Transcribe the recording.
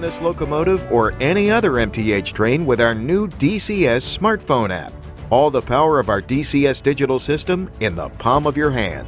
this locomotive or any other MTH train with our new DCS smartphone app. All the power of our DCS digital system in the palm of your hand.